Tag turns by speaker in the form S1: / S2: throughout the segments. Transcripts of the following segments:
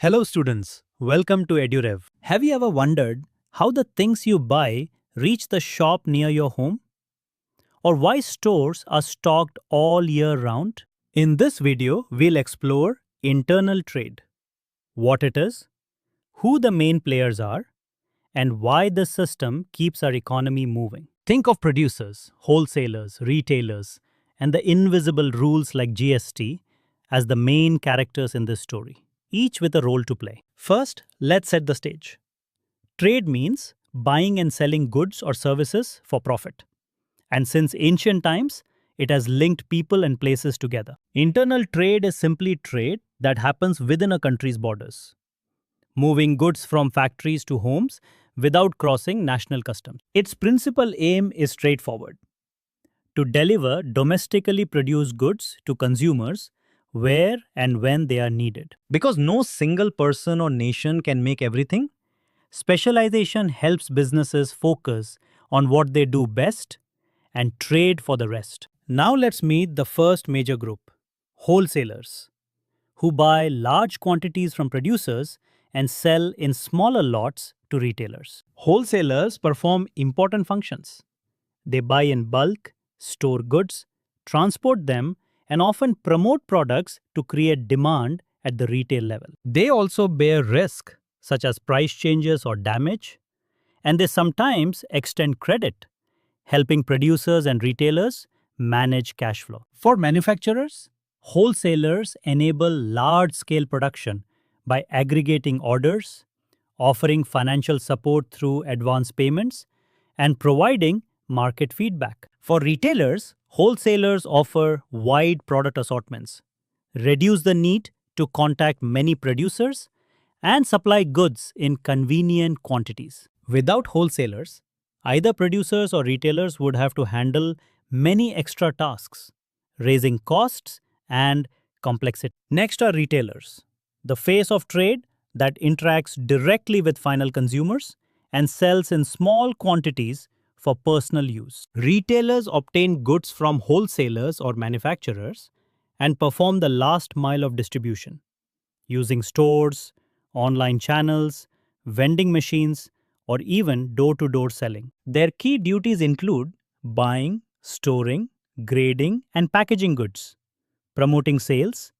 S1: Hello students, welcome to EduRev. Have you ever wondered how the things you buy reach the shop near your home? Or why stores are stocked all year round? In this video, we'll explore internal trade, what it is, who the main players are, and why the system keeps our economy moving. Think of producers, wholesalers, retailers, and the invisible rules like GST as the main characters in this story, each with a role to play. First, let's set the stage. Trade means buying and selling goods or services for profit. And since ancient times, it has linked people and places together. Internal trade is simply trade that happens within a country's borders, moving goods from factories to homes without crossing national customs. Its principal aim is straightforward: to deliver domestically produced goods to consumers where and when they are needed. Because no single person or nation can make everything, specialization helps businesses focus on what they do best and trade for the rest. Now let's meet the first major group: wholesalers, who buy large quantities from producers and sell in smaller lots to retailers. Wholesalers perform important functions. They buy in bulk, store goods, transport them, and often promote products to create demand at the retail level. They also bear risk, such as price changes or damage, and they sometimes extend credit, helping producers and retailers manage cash flow. For manufacturers, wholesalers enable large-scale production by aggregating orders, offering financial support through advance payments, and providing market feedback. For retailers, wholesalers offer wide product assortments, reduce the need to contact many producers, and supply goods in convenient quantities. Without wholesalers, either producers or retailers would have to handle many extra tasks, raising costs and complexity. Next are retailers, the face of trade that interacts directly with final consumers and sells in small quantities for personal use. Retailers obtain goods from wholesalers or manufacturers and perform the last mile of distribution, using stores, online channels, vending machines, or even door-to-door selling. Their key duties include buying, storing, grading, and packaging goods, promoting sales,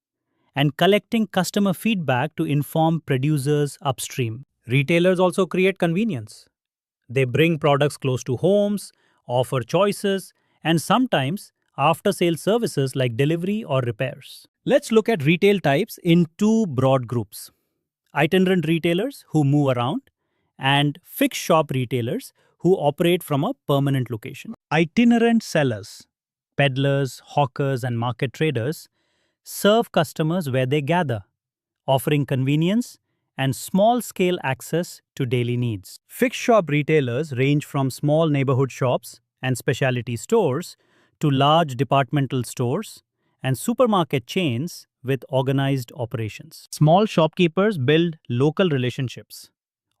S1: and collecting customer feedback to inform producers upstream. Retailers also create convenience. They bring products close to homes, offer choices, and sometimes after-sale services like delivery or repairs. Let's look at retail types in two broad groups: itinerant retailers, who move around, and fixed shop retailers, who operate from a permanent location. Itinerant sellers, peddlers, hawkers, and market traders, serve customers where they gather, offering convenience and small-scale access to daily needs. Fixed shop retailers range from small neighborhood shops and specialty stores to large departmental stores and supermarket chains with organized operations. Small shopkeepers build local relationships,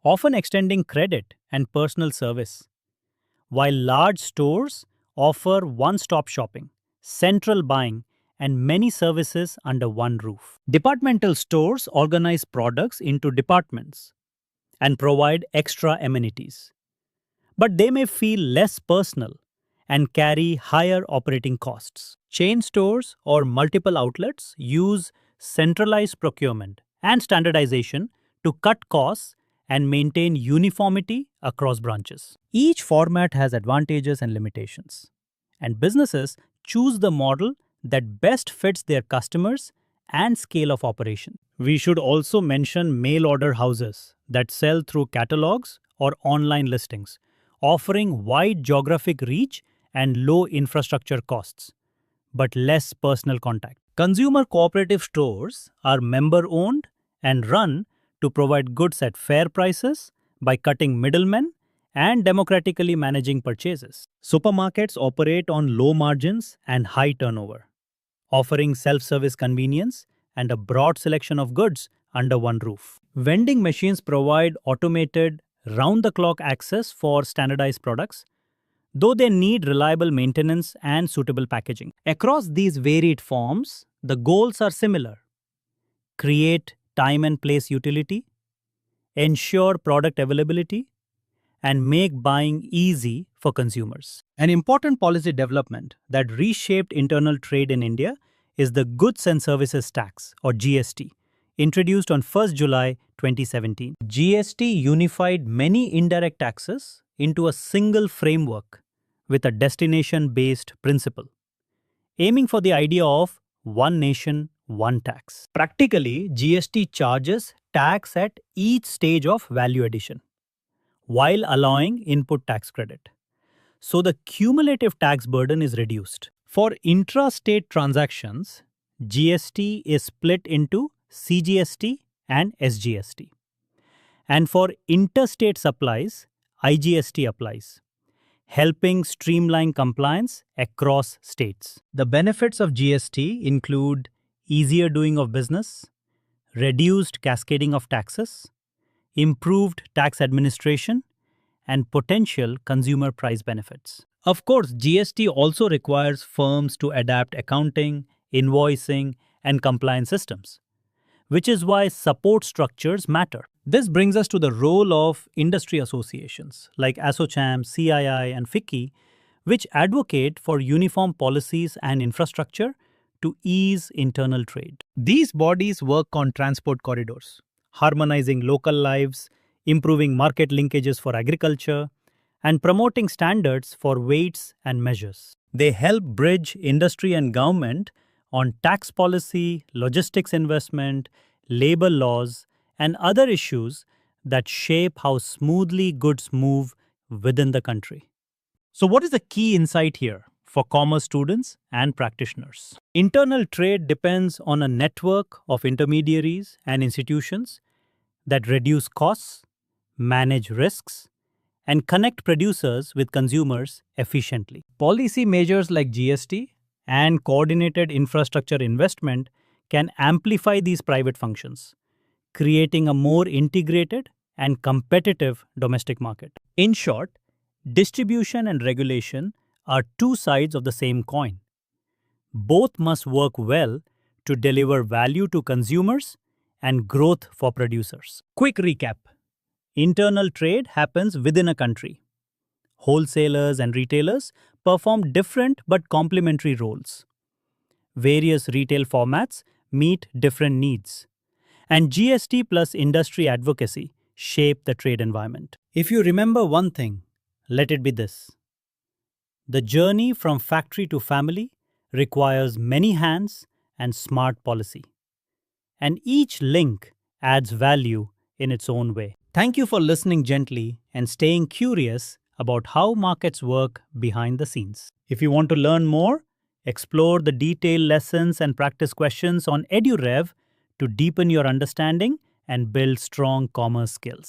S1: often extending credit and personal service, while large stores offer one-stop shopping, central buying, and many services under one roof. Departmental stores organize products into departments and provide extra amenities, but they may feel less personal and carry higher operating costs. Chain stores or multiple outlets use centralized procurement and standardization to cut costs and maintain uniformity across branches. Each format has advantages and limitations, and businesses choose the model that best fits their customers and scale of operation. We should also mention mail order houses that sell through catalogs or online listings, offering wide geographic reach and low infrastructure costs, but less personal contact. Consumer cooperative stores are member-owned and run to provide goods at fair prices by cutting middlemen and democratically managing purchases. Supermarkets operate on low margins and high turnover, offering self-service convenience and a broad selection of goods under one roof. Vending machines provide automated, round-the-clock access for standardized products, though they need reliable maintenance and suitable packaging. Across these varied forms, the goals are similar: create time and place utility, ensure product availability, and make buying easy for consumers. An important policy development that reshaped internal trade in India is the Goods and Services Tax, or GST, introduced on 1st July 2017. GST unified many indirect taxes into a single framework with a destination-based principle, aiming for the idea of one nation, one tax. Practically, GST charges tax at each stage of value addition, while allowing input tax credit. So the cumulative tax burden is reduced. For intra-state transactions, GST is split into CGST and SGST. And for interstate supplies, IGST applies, helping streamline compliance across states. The benefits of GST include easier doing of business, reduced cascading of taxes, improved tax administration, and potential consumer price benefits. Of course, GST also requires firms to adapt accounting, invoicing, and compliance systems, which is why support structures matter. This brings us to the role of industry associations like ASSOCHAM, CII, and FICCI, which advocate for uniform policies and infrastructure to ease internal trade. These bodies work on transport corridors, harmonizing local lives, improving market linkages for agriculture, and promoting standards for weights and measures. They help bridge industry and government on tax policy, logistics investment, labor laws, and other issues that shape how smoothly goods move within the country. So, what is the key insight here for commerce students and practitioners? Internal trade depends on a network of intermediaries and institutions that reduce costs, manage risks, and connect producers with consumers efficiently. Policy measures like GST and coordinated infrastructure investment can amplify these private functions, creating a more integrated and competitive domestic market. In short, distribution and regulation are two sides of the same coin. Both must work well to deliver value to consumers and growth for producers. Quick recap. Internal trade happens within a country. Wholesalers and retailers perform different but complementary roles. Various retail formats meet different needs. And GST plus industry advocacy shape the trade environment. If you remember one thing, let it be this. The journey from factory to family requires many hands and smart policy. And each link adds value in its own way. Thank you for listening gently and staying curious about how markets work behind the scenes. If you want to learn more, explore the detailed lessons and practice questions on EduRev to deepen your understanding and build strong commerce skills.